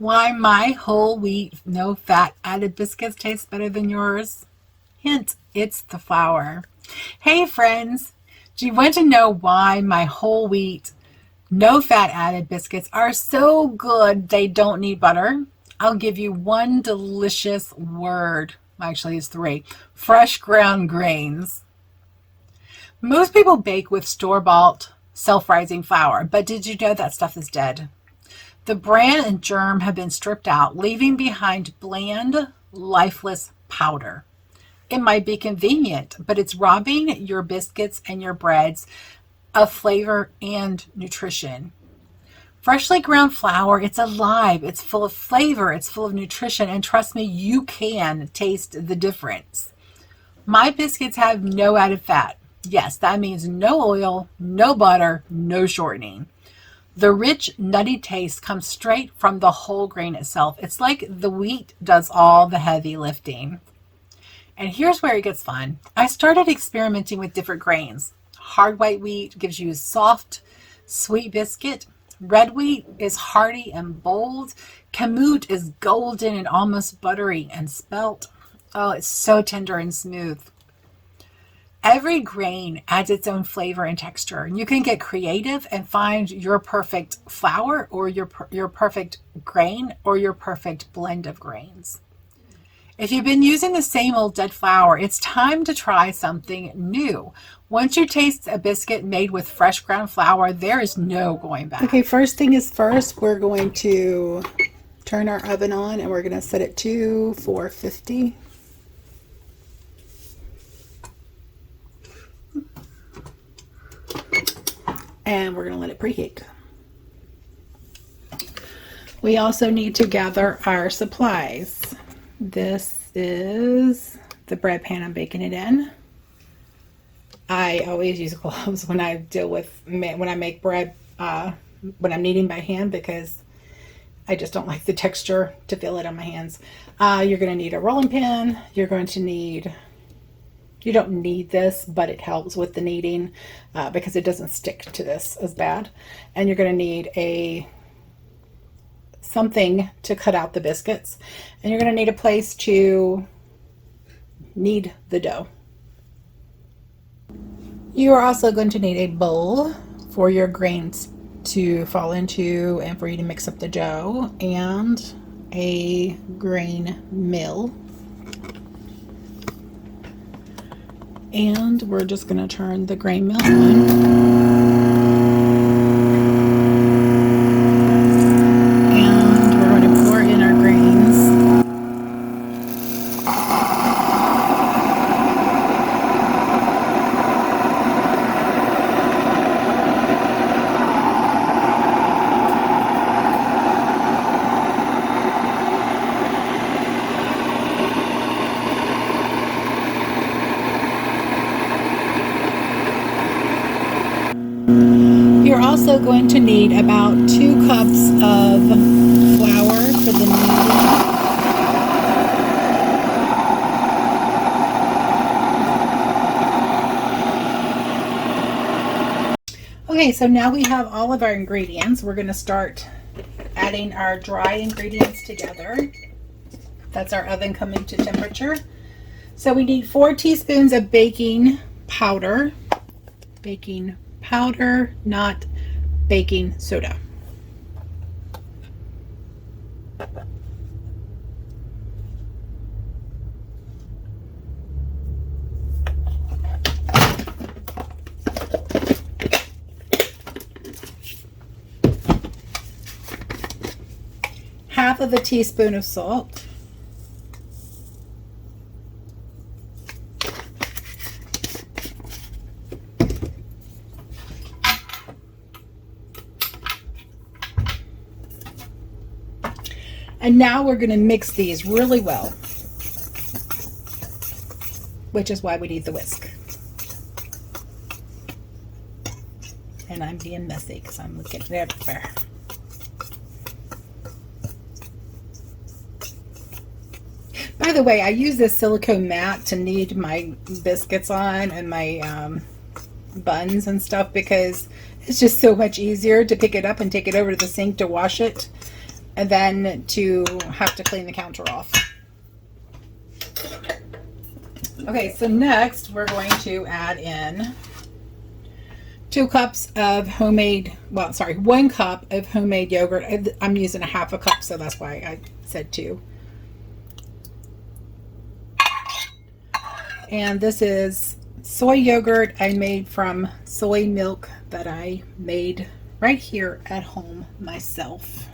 Why my whole wheat, no fat added biscuits taste better than yours? Hint, it's the flour. Hey friends, do you want to know why my whole wheat, no fat added biscuits are so good they don't need butter? I'll give you one delicious word. Actually, it's three. Fresh ground grains. Most people bake with store-bought, self-rising flour, but did you know that stuff is dead? The bran and germ have been stripped out, leaving behind bland, lifeless powder. It might be convenient, but it's robbing your biscuits and your breads of flavor and nutrition. Freshly ground flour, it's alive, it's full of flavor, it's full of nutrition, and trust me, you can taste the difference. My biscuits have no added fat. Yes, that means no oil, no butter, no shortening. The rich, nutty taste comes straight from the whole grain itself. It's like the wheat does all the heavy lifting. And here's where it gets fun. I started experimenting with different grains. Hard white wheat gives you a soft, sweet biscuit. Red wheat is hearty and bold. Kamut is golden and almost buttery. And spelt, oh, it's so tender and smooth. Every grain adds its own flavor and texture. You can get creative and find your perfect flour or your perfect grain or your perfect blend of grains. If you've been using the same old dead flour, it's time to try something new. Once you taste a biscuit made with fresh ground flour, there is no going back. Okay, first thing is first, we're going to turn our oven on and we're going to set it to 450. And we're going to let it preheat. We also need to gather our supplies. This is the bread pan I'm baking it in. I always use gloves when I make bread, when I'm kneading by hand, because I just don't like the texture to feel it on my hands. You're going to need a rolling pin. You're going to need, you don't need this, but it helps with the kneading because it doesn't stick to this as bad. And you're going to need something to cut out the biscuits, and you're going to need a place to knead the dough. You are also going to need a bowl for your grains to fall into and for you to mix up the dough, and a grain mill. And we're just going to turn the grain mill on. You're also going to need about 2 cups of flour for the kneading. Okay, so now we have all of our ingredients. We're going to start adding our dry ingredients together. That's our oven coming to temperature. So we need 4 teaspoons of baking powder. Baking powder, not baking soda. Half of a teaspoon of salt. And now we're going to mix these really well, which is why we need the whisk. And I'm being messy because I'm looking everywhere. By the way, I use this silicone mat to knead my biscuits on and my buns and stuff because it's just so much easier to pick it up and take it over to the sink to wash it. and then to have to clean the counter off. Okay, so next we're going to add in 2 cups of homemade, well, sorry, 1 cup of homemade yogurt. I'm using a half a cup, so that's why I said 2. And this is soy yogurt I made from soy milk that I made right here at home myself.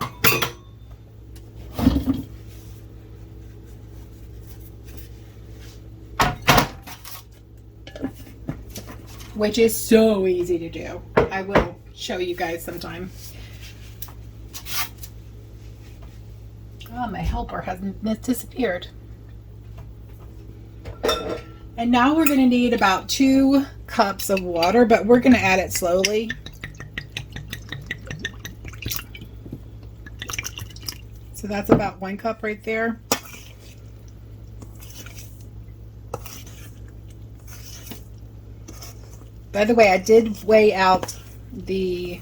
Which is so easy to do. I will show you guys sometime. Oh, my helper hasn't disappeared. And now we're going to need about 2 cups of water, but we're going to add it slowly. So that's about 1 cup right there. By the way, I did weigh out the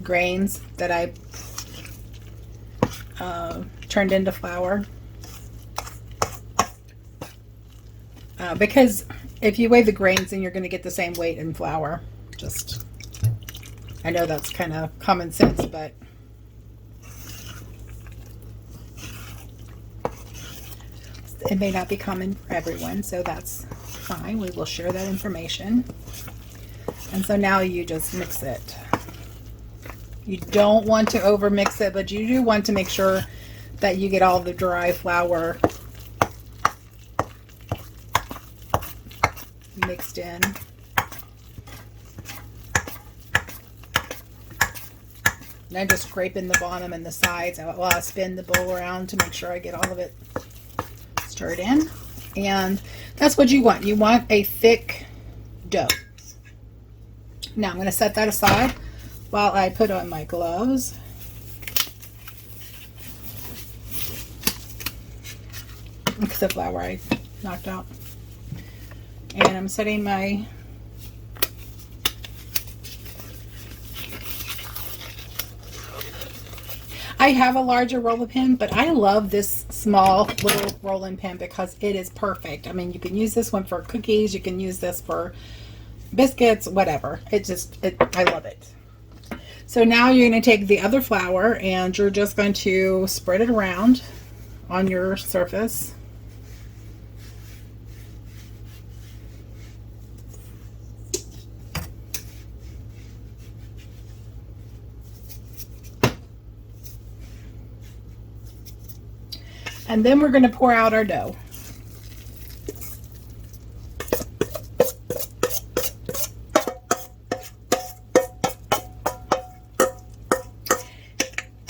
grains that I turned into flour. Because if you weigh the grains, then you're going to get the same weight in flour. Just, I know that's kind of common sense, but it may not be common for everyone, so that's fine. We will share that information. And so now you just mix it. You don't want to over mix it, but you do want to make sure that you get all the dry flour mixed in. And I'm just scraping the bottom and the sides while I spin the bowl around to make sure I get all of it stirred in. And that's what you want. You want a thick dough. Now I'm going to set that aside while I put on my gloves. Because the flour I knocked out. And I'm setting my I have a larger roller pin, but I love this small little rolling pin because it is perfect. I mean, you can use this one for cookies, you can use this for biscuits, whatever. I love it. So now you're going to take the other flour and you're just going to spread it around on your surface. And then we're going to pour out our dough.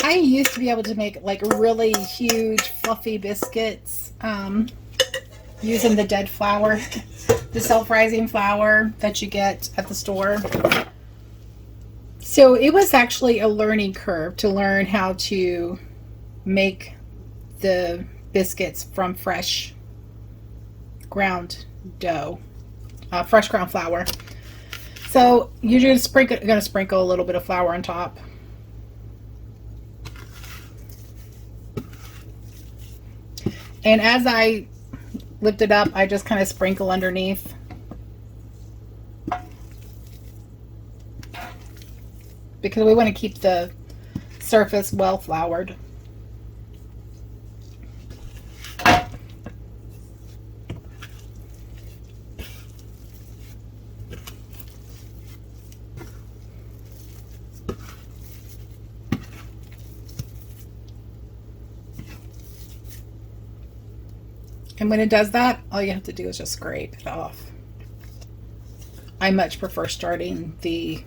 I used to be able to make like really huge fluffy biscuits using the dead flour, the self-rising flour that you get at the store. So it was actually a learning curve to learn how to make the biscuits from fresh ground dough, fresh ground flour. So you're just going to sprinkle a little bit of flour on top. And as I lift it up, I just kind of sprinkle underneath. Because we want to keep the surface well floured. And when it does that, all you have to do is just scrape it off. I much prefer starting the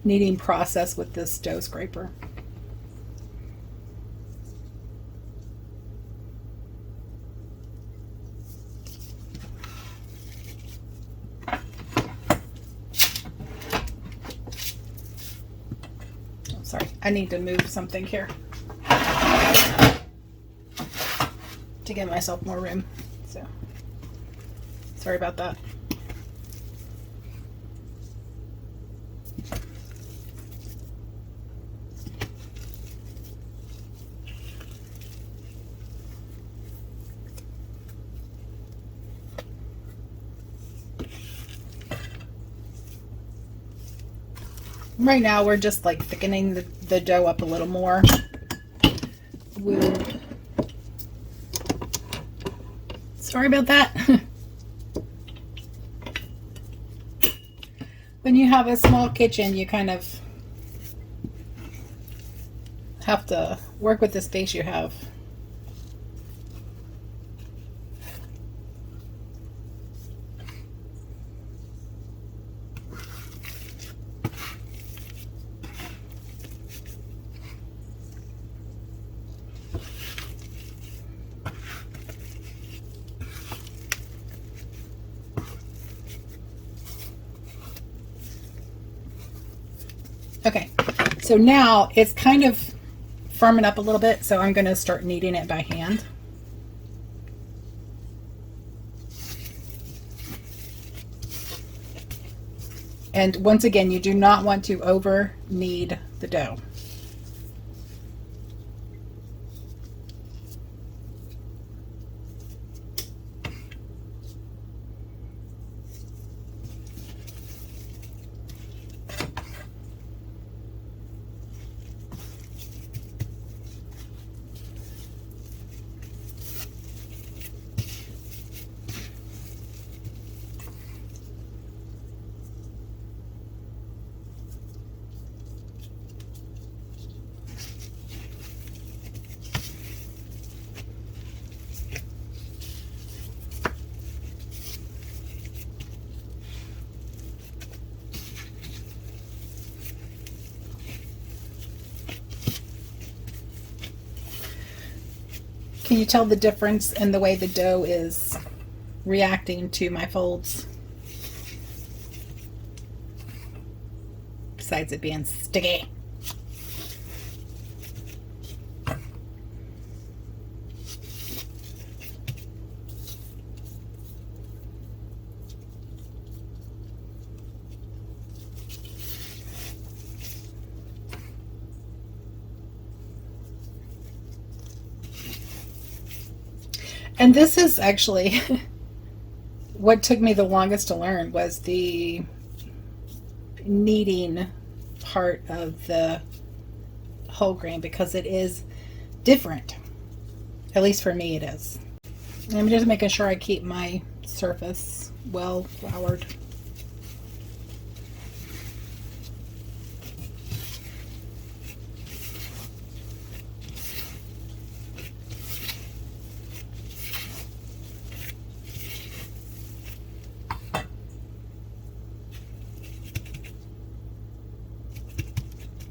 kneading process with this dough scraper. Oh, sorry, I need to move something here to give myself more room. So, sorry about that. Right now we're just like thickening the dough up a little more. Woo. Sorry about that. When you have a small kitchen, you kind of have to work with the space you have. Okay, so now it's kind of firming up a little bit, so I'm going to start kneading it by hand. And once again, you do not want to over knead the dough. Can you tell the difference in the way the dough is reacting to my folds? Besides it being sticky. And this is actually what took me the longest to learn, was the kneading part of the whole grain, because it is different. At least for me it is. I'm just making sure I keep my surface well floured.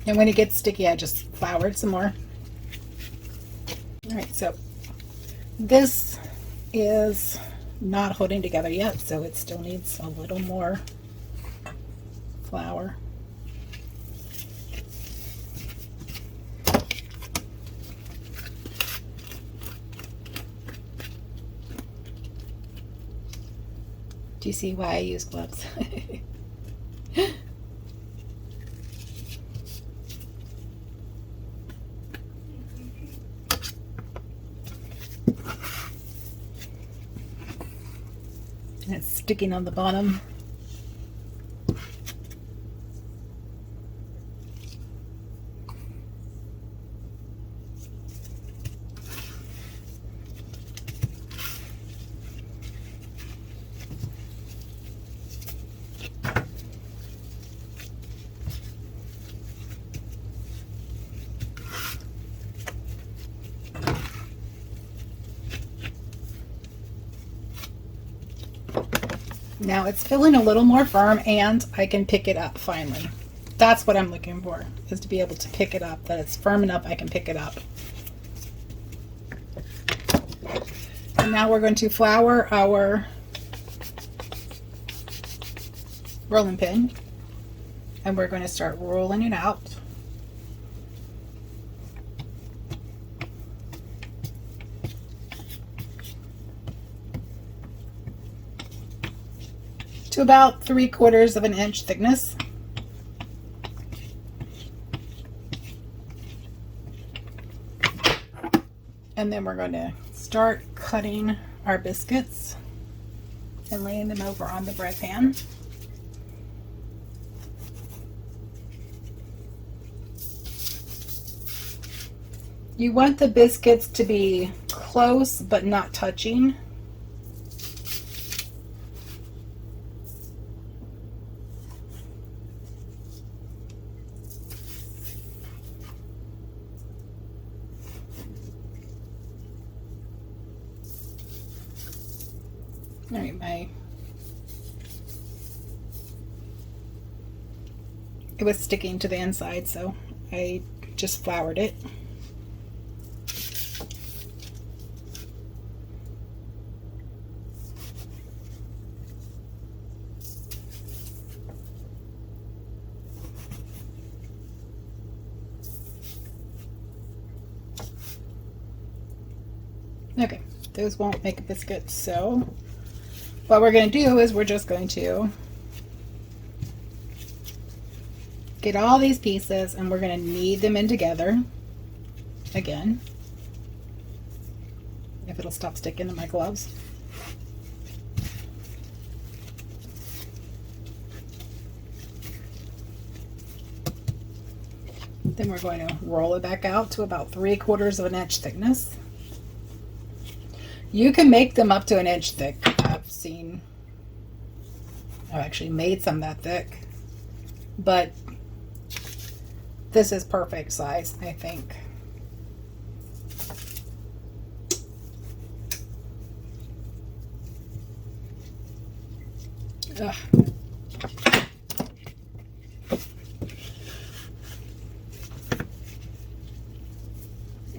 And when it gets sticky, I just flour it some more. All right, so this is not holding together yet, so it still needs a little more flour. Do you see why I use gloves? And it's sticking on the bottom. Now it's feeling a little more firm, and I can pick it up finally. That's what I'm looking for, is to be able to pick it up, that it's firm enough I can pick it up. And now we're going to flour our rolling pin, and we're going to start rolling it out. To about 3/4 of an inch thickness. And then we're going to start cutting our biscuits and laying them over on the bread pan. You want the biscuits to be close but not touching. All right, it was sticking to the inside, so I just floured it. Okay, those won't make a biscuit, so what we're going to do is we're just going to get all these pieces and we're going to knead them in together again, if it'll stop sticking to my gloves. Then we're going to roll it back out to about 3/4 of an inch thickness. You can make them up to an inch thick. I've actually made some that thick, but this is perfect size, I think. Ugh.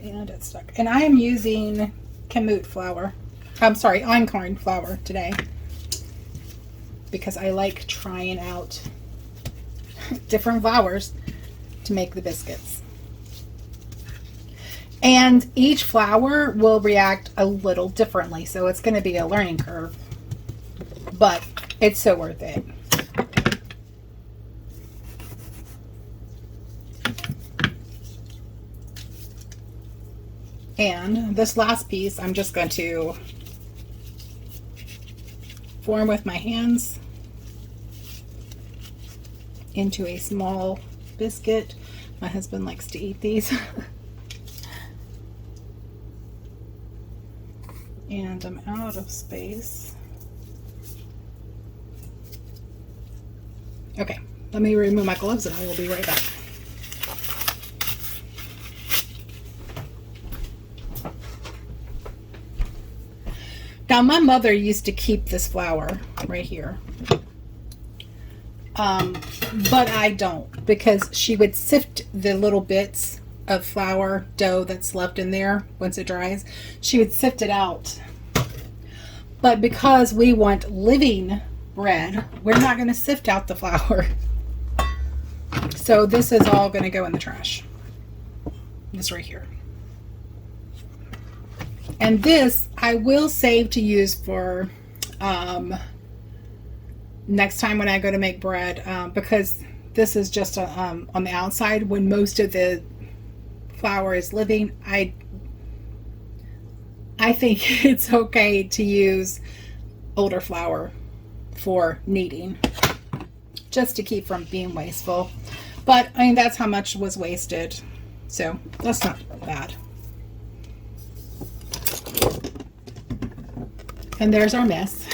And it's stuck. And I am using kamut flour. I'm sorry, einkorn flour today, because I like trying out different flours to make the biscuits. And each flour will react a little differently, so it's going to be a learning curve, but it's so worth it. And this last piece, I'm just going to form with my hands into a small biscuit. My husband likes to eat these. And I'm out of space. Okay, let me remove my gloves and I will be right back. Now, my mother used to keep this flour right here, but I don't, because she would sift the little bits of flour dough that's left in there once it dries. She would sift it out, but because we want living bread, we're not going to sift out the flour. So this is all going to go in the trash. This right here. And this I will save to use for next time when I go to make bread, because this is just on the outside. When most of the flour is living, I think it's okay to use older flour for kneading, just to keep from being wasteful. But I mean, that's how much was wasted, so that's not bad. And there's our mess.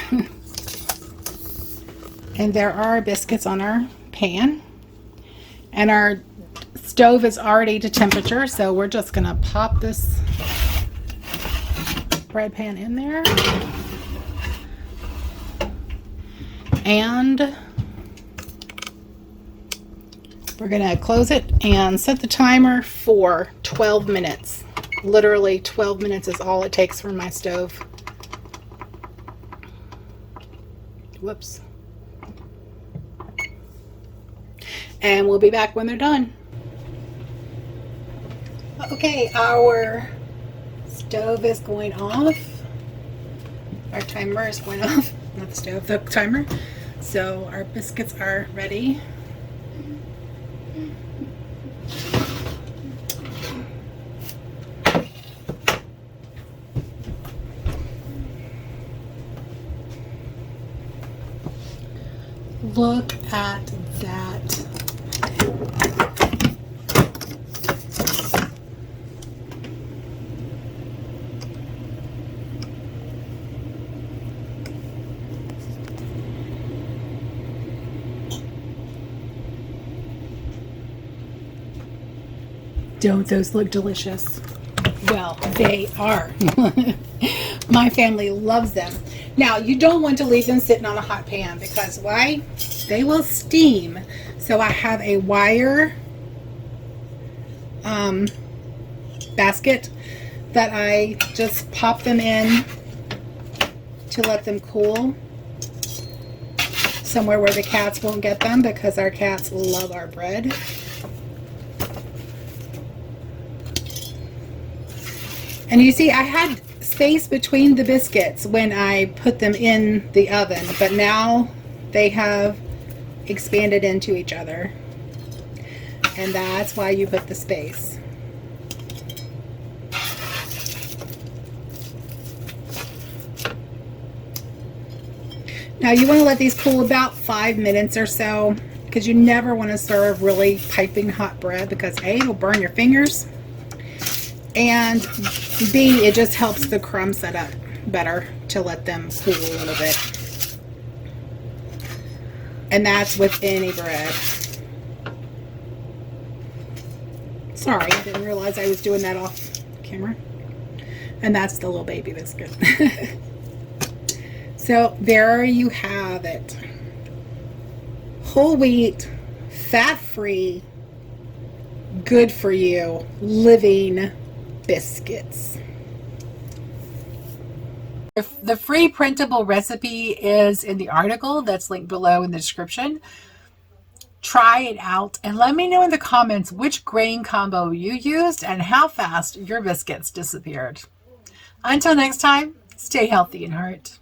And there are biscuits on our pan. And our stove is already to temperature, so we're just gonna pop this bread pan in there. And we're gonna close it and set the timer for 12 minutes. Literally 12 minutes is all it takes from my stove. Whoops. And we'll be back when they're done. Okay, our stove is going off. Our timer is going off. Not the stove, the timer. So our biscuits are ready. Look at that. Don't those look delicious? Well, they are. My family loves them. Now, you don't want to leave them sitting on a hot pan because why? They will steam. So I have a wire basket that I just pop them in to let them cool somewhere where the cats won't get them, because our cats love our bread. And you see, I had space between the biscuits when I put them in the oven, but now they have expanded into each other, and that's why you put the space. Now you want to let these cool about 5 minutes or so, because you never want to serve really piping hot bread, because A, it'll burn your fingers, and B, it just helps the crumbs set up better to let them cool a little bit. And that's with any bread. Sorry, I didn't realize I was doing that off camera. And that's the little baby biscuit. So there you have it. Whole wheat, fat-free, good for you, living biscuits. The free printable recipe is in the article that's linked below in the description. Try it out and let me know in the comments which grain combo you used and how fast your biscuits disappeared. Until next time, stay healthy and heart.